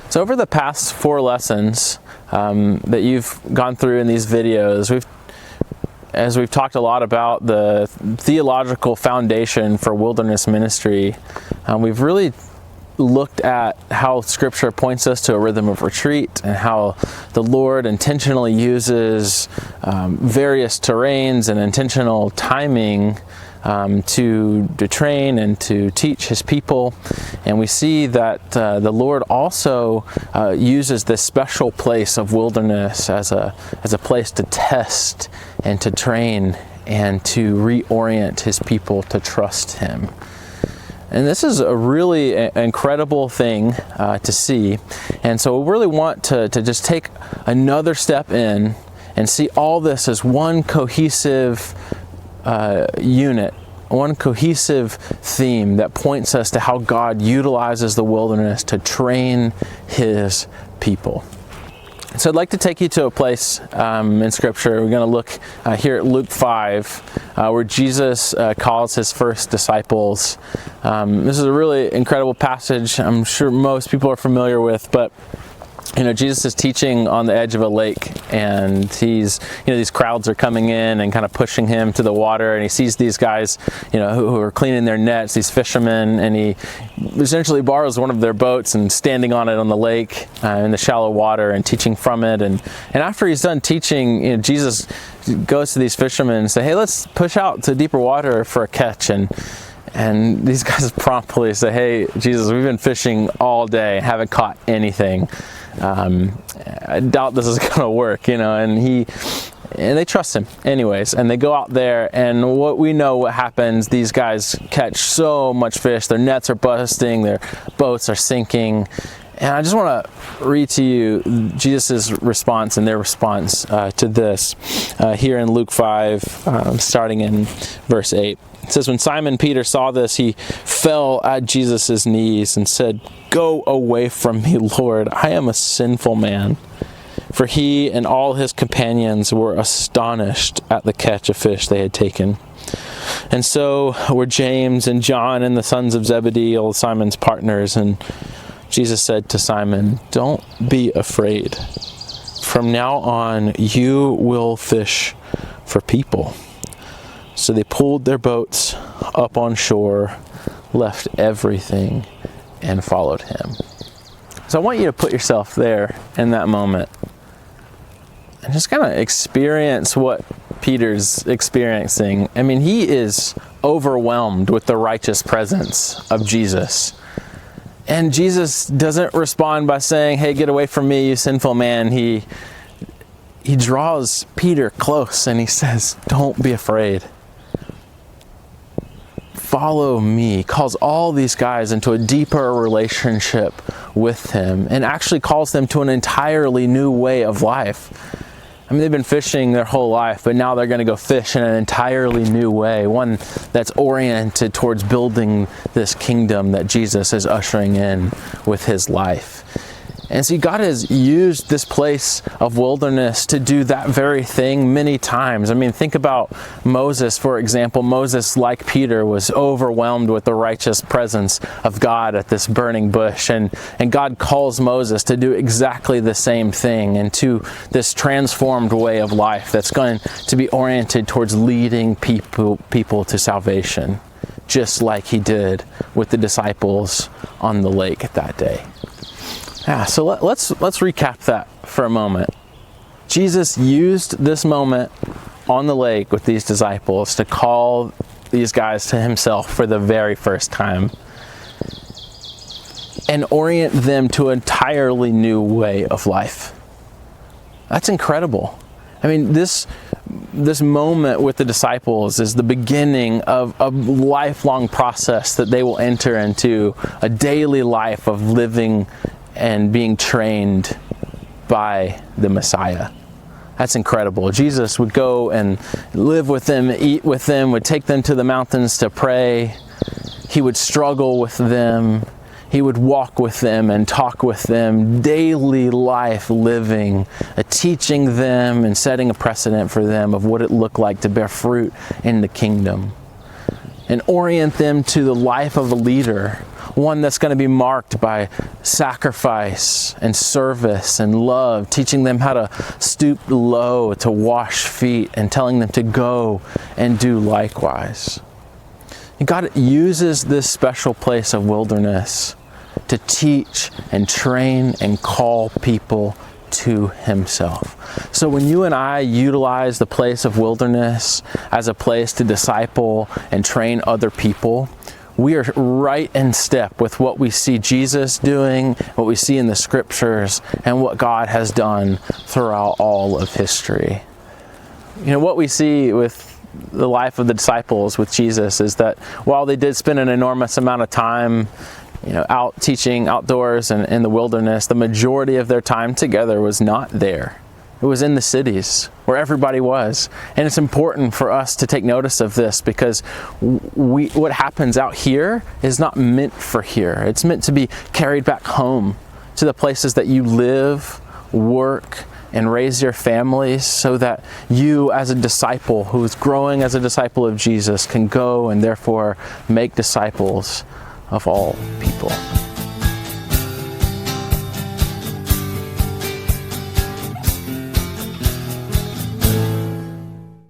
So over the past 4 lessons that you've gone through in these videos, as we've talked a lot about the theological foundation for wilderness ministry, we've really looked at how Scripture points us to a rhythm of retreat and how the Lord intentionally uses various terrains and intentional timing to train and to teach His people. And we see that the Lord also uses this special place of wilderness as a place to test and to train and to reorient His people to trust Him. And this is a really incredible thing to see. And so we really want to just take another step in and see all this as one cohesive unit, one cohesive theme that points us to how God utilizes the wilderness to train His people. So I'd like to take you to a place in Scripture. We're going to look here at Luke 5, where Jesus calls His first disciples. This is a really incredible passage I'm sure most people are familiar with, but Jesus is teaching on the edge of a lake, and these crowds are coming in and kind of pushing Him to the water, and He sees these guys, who are cleaning their nets, these fishermen, and He essentially borrows one of their boats and standing on it on the lake in the shallow water and teaching from it. And after He's done teaching, Jesus goes to these fishermen and say, "Hey, let's push out to deeper water for a catch." And these guys promptly say, "Hey, Jesus, we've been fishing all day, haven't caught anything. I doubt this is going to work," and they trust Him anyways. And they go out there, and what happens, these guys catch so much fish, their nets are busting, their boats are sinking. And I just want to read to you Jesus' response and their response to this here in Luke 5, starting in verse 8. It says, "When Simon Peter saw this, he fell at Jesus' knees and said, 'Go away from me, Lord, I am a sinful man.' For he and all his companions were astonished at the catch of fish they had taken. And so were James and John and the sons of Zebedee, all Simon's partners. And Jesus said to Simon, 'Don't be afraid. From now on, you will fish for people.' So they pulled their boats up on shore, left everything, and followed Him." So I want you to put yourself there in that moment and just kind of experience what Peter's experiencing. I mean, he is overwhelmed with the righteous presence of Jesus. And Jesus doesn't respond by saying, "Hey, get away from me, you sinful man." He draws Peter close and He says, "Don't be afraid. Follow me." Calls all these guys into a deeper relationship with Him and actually calls them to an entirely new way of life. I mean, they've been fishing their whole life, but now they're going to go fish in an entirely new way, one that's oriented towards building this kingdom that Jesus is ushering in with His life. And see, God has used this place of wilderness to do that very thing many times. I mean, think about Moses, for example. Moses, like Peter, was overwhelmed with the righteous presence of God at this burning bush. And God calls Moses to do exactly the same thing into this transformed way of life that's going to be oriented towards leading people to salvation, just like He did with the disciples on the lake that day. So let's recap that for a moment. Jesus used this moment on the lake with these disciples to call these guys to Himself for the very first time and orient them to an entirely new way of life. That's incredible. I mean, this moment with the disciples is the beginning of a lifelong process that they will enter into, a daily life of living and being trained by the Messiah. That's incredible. Jesus would go and live with them, eat with them, would take them to the mountains to pray. He would struggle with them. He would walk with them and talk with them, daily life living, teaching them and setting a precedent for them of what it looked like to bear fruit in the kingdom. And orient them to the life of a leader, one that's going to be marked by sacrifice and service and love, teaching them how to stoop low to wash feet and telling them to go and do likewise. And God uses this special place of wilderness to teach and train and call people to Himself. So when you and I utilize the place of wilderness as a place to disciple and train other people, we are right in step with what we see Jesus doing, what we see in the scriptures, and what God has done throughout all of history. You know, what we see with the life of the disciples with Jesus is that while they did spend an enormous amount of time out teaching outdoors and in the wilderness, the majority of their time together was not there. It was in the cities where everybody was. And it's important for us to take notice of this because what happens out here is not meant for here. It's meant to be carried back home to the places that you live, work, and raise your families so that you as a disciple who is growing as a disciple of Jesus can go and therefore make disciples of all people.